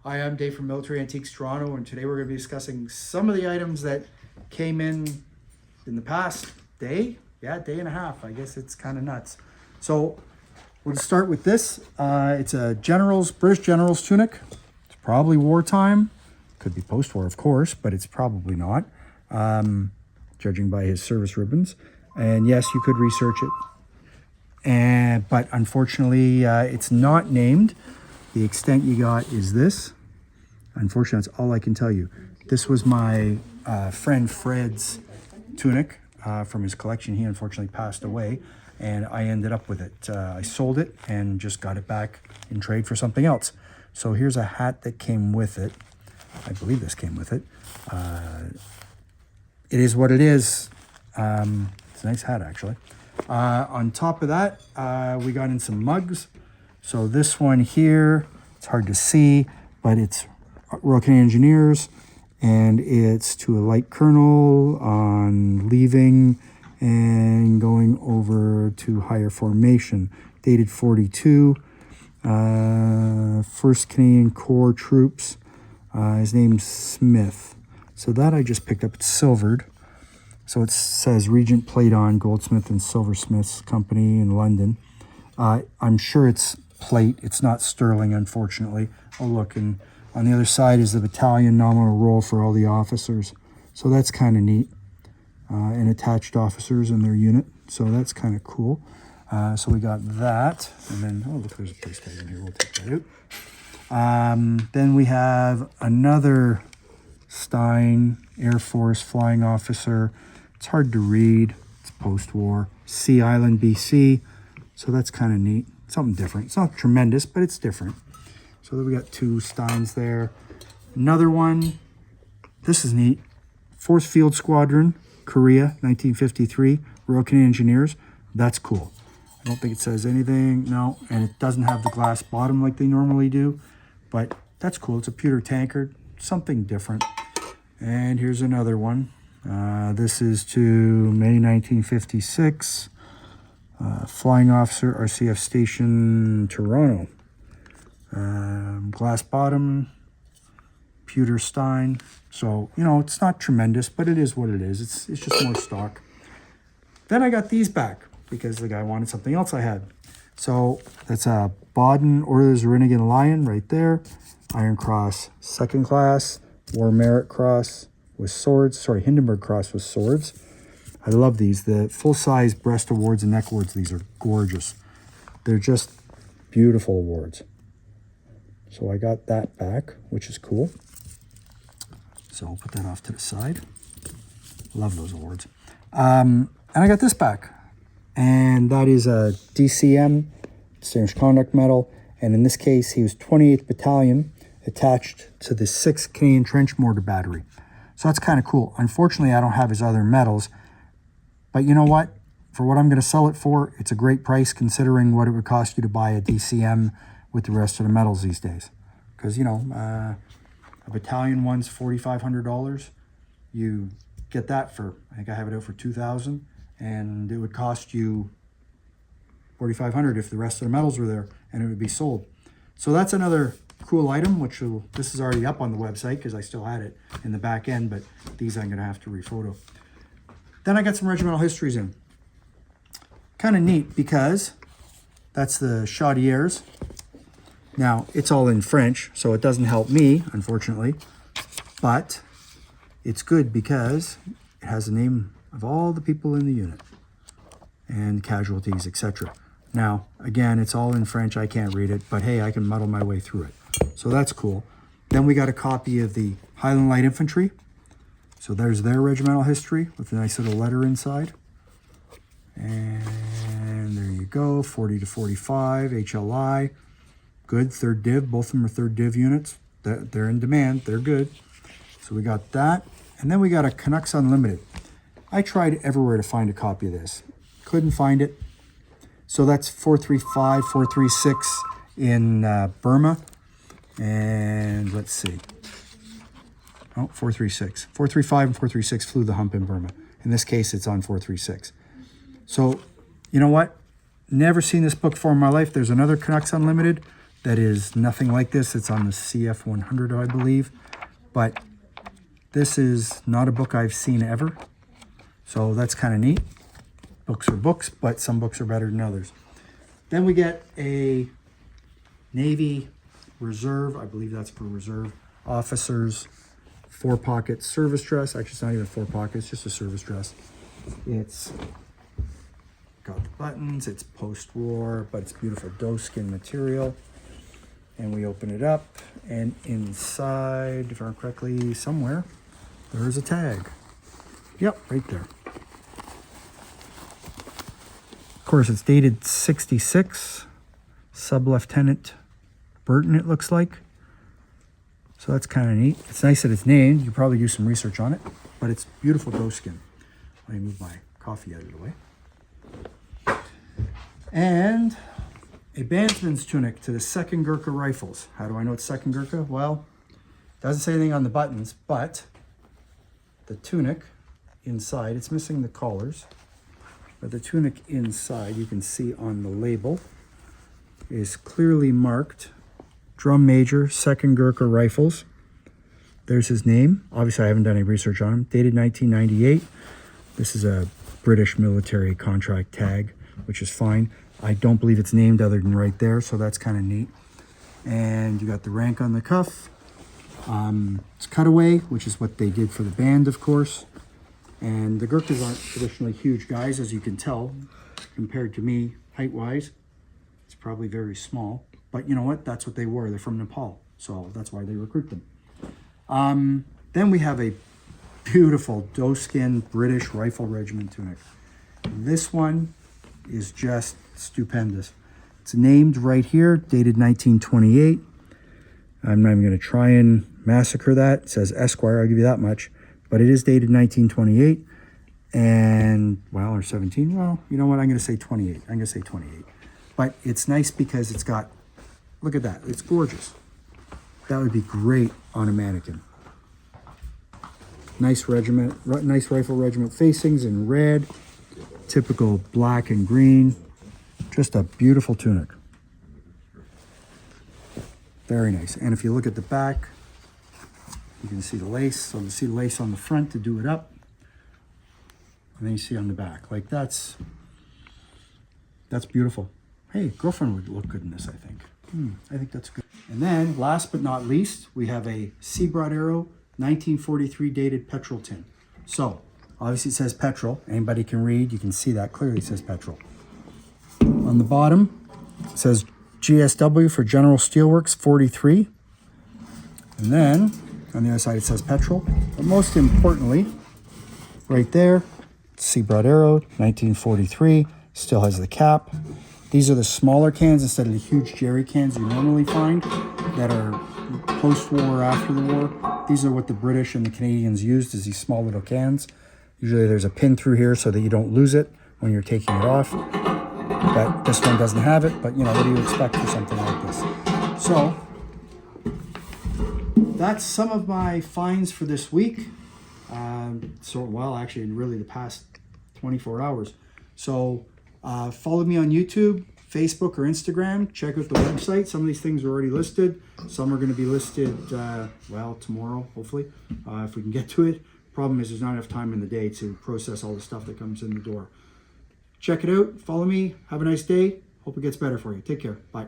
Hi, I'm Dave from Military Antiques Toronto, and today we're going to be discussing some of the items that came in the past day. Yeah, day and a half. I guess it's kind of nuts. So we'll start with this. It's a British General's tunic. It's probably wartime. Could be post-war, of course, but it's probably not, judging by his service ribbons. And yes, you could research it. But unfortunately, it's not named. The extent you got is this. Unfortunately, that's all I can tell you. This was my friend Fred's tunic from his collection. He unfortunately passed away, and I ended up with it. I sold it and just got it back in trade for something else. So here's a hat that came with it. I believe this came with it. It is what it is. It's a nice hat, actually. On top of that, we got in some mugs. So this one here, it's hard to see, but it's Royal Canadian Engineers, and it's to a light colonel on leaving and going over to higher formation, dated 42, 1st Canadian Corps troops. His name's Smith. So that I just picked up. It's silvered. So it says Regent plate on Goldsmith and Silversmiths Company in London. I'm sure it's plate. It's not sterling, unfortunately. Oh, look, and on the other side is the battalion nominal roll for all the officers. So that's kind of neat. And attached officers in their unit. So that's kind of cool. So we got that. And then, oh, look, there's a price tag in here. We'll take that out. Then we have another Stein Air Force flying officer. It's hard to read. It's post-war. Sea Island, BC. So that's kind of neat. Something different. It's not tremendous, but it's different. So then we got 2 Steins there. Another one. This is neat. 4th Field Squadron, Korea, 1953. Royal Canadian Engineers. That's cool. I don't think it says anything. No, and it doesn't have the glass bottom like they normally do. But that's cool. It's a pewter tankard. Something different. And here's another one. This is to May 1956. Flying officer, RCAF station, Toronto. Glass bottom, pewter Stein. So, you know, it's not tremendous, but it is what it is. It's just more stock. Then I got these back because the guy wanted something else I had. So that's a Baden Orders Renegade Lion right there. Iron Cross 2nd class. War Merit Cross with swords. Sorry, Hindenburg Cross with swords. I love these. The full-size breast awards and neck awards, these are gorgeous. They're just beautiful awards. So I got that back, which is cool. So I'll put that off to the side. Love those awards. And I got this back. And that is a DCM, Distinguished Conduct Medal. And in this case, he was 28th Battalion, attached to the 6th Canadian Trench Mortar Battery. So that's kind of cool. Unfortunately, I don't have his other medals. But you know what? For what I'm going to sell it for, it's a great price considering what it would cost you to buy a DCM with the rest of the medals these days. Because, you know, a battalion one's $4,500. You get that for, I think I have it out for $2,000. And it would cost you $4,500 if the rest of the medals were there, and it would be sold. So that's another cool item, which this is already up on the website because I still had it in the back end, but these I'm going to have to rephoto. Then I got some regimental histories in. Kind of neat because that's the Chaudières. Now, it's all in French, so it doesn't help me, unfortunately. But it's good because it has the name of all the people in the unit and casualties, etc. Now, again, it's all in French. I can't read it, but hey, I can muddle my way through it. So that's cool. Then we got a copy of the Highland Light Infantry. So there's their regimental history with a nice little letter inside. And there you go, 40 to 45, HLI. Good, 3rd Div. Both of them are 3rd Div units. They're in demand. They're good. So we got that. And then we got a Canucks Unlimited. I tried everywhere to find a copy of this. Couldn't find it. So that's 435, 436 in Burma. And let's see. Oh, 436. 435 and 436 flew the Hump in Burma. In this case, it's on 436. So, you know what? Never seen this book before in my life. There's another Canucks Unlimited. that is nothing like this. It's on the CF 100, I believe. But this is not a book I've seen ever. So that's kind of neat. Books are books, but some books are better than others. Then we get a Navy Reserve. I believe that's for reserve officers. 4-pocket service dress. Actually, it's not even 4 pockets, just a service dress. It's got the buttons. It's post-war, but it's beautiful doeskin material. And we open it up, and inside, if I remember correctly, somewhere, there is a tag. Yep, right there. Of course, it's dated 66. Sub-Lieutenant Burton, it looks like. So that's kind of neat. It's nice that it's named. You could probably do some research on it, but it's beautiful doeskin. Let me move my coffee out of the way. And a bandsman's tunic to the 2nd Gurkha Rifles. How do I know it's 2nd Gurkha? Well, it doesn't say anything on the buttons, but the tunic inside, it's missing the collars, but the tunic inside, you can see on the label, is clearly marked Drum Major, 2nd Gurkha Rifles. There's his name. Obviously, I haven't done any research on him. Dated 1998. This is a British military contract tag, which is fine. I don't believe it's named other than right there, so that's kind of neat. And you got the rank on the cuff. It's cutaway, which is what they did for the band, of course. And the Gurkhas aren't traditionally huge guys, as you can tell, compared to me, height-wise. It's probably very small. But you know what? That's what they were. They're from Nepal, so that's why they recruit them. Then we have a beautiful doeskin British Rifle Regiment tunic. This one is just stupendous. It's named right here, dated 1928. I'm not even going to try and massacre that. It says Esquire, I'll give you that much. But it is dated 1928. And, well, or 17. Well, you know what? I'm going to say 28. I'm going to say 28. But it's nice because it's got, look at that. It's gorgeous. That would be great on a mannequin. Nice regiment, nice rifle regiment facings in red. Typical black and green. Just a beautiful tunic. Very nice. And if you look at the back, you can see the lace. So you see the lace on the front to do it up. And then you see on the back. Like that's beautiful. Hey, girlfriend would look good in this, I think. I think that's good. And then, last but not least, we have a Seabrode Aero 1943 dated Petrol tin. So, obviously it says Petrol. Anybody can read. You can see that clearly it says Petrol. On the bottom, it says GSW for General Steelworks 43. And then, on the other side, it says Petrol. But most importantly, right there, Seabrode Aero 1943. Still has the cap. These are the smaller cans instead of the huge jerry cans you normally find that are post-war or after the war. These are what the British and the Canadians used, is these small little cans. Usually there's a pin through here so that you don't lose it when you're taking it off. But this one doesn't have it, but you know, what do you expect for something like this? So, that's some of my finds for this week. Well, actually, really the past 24 hours. So, follow me on YouTube, Facebook, or Instagram. Check out the website. Some of these things are already listed. Some are going to be listed, well, tomorrow, hopefully, if we can get to it. Problem is there's not enough time in the day to process all the stuff that comes in the door. Check it out. Follow me. Have a nice day. Hope it gets better for you. Take care. Bye.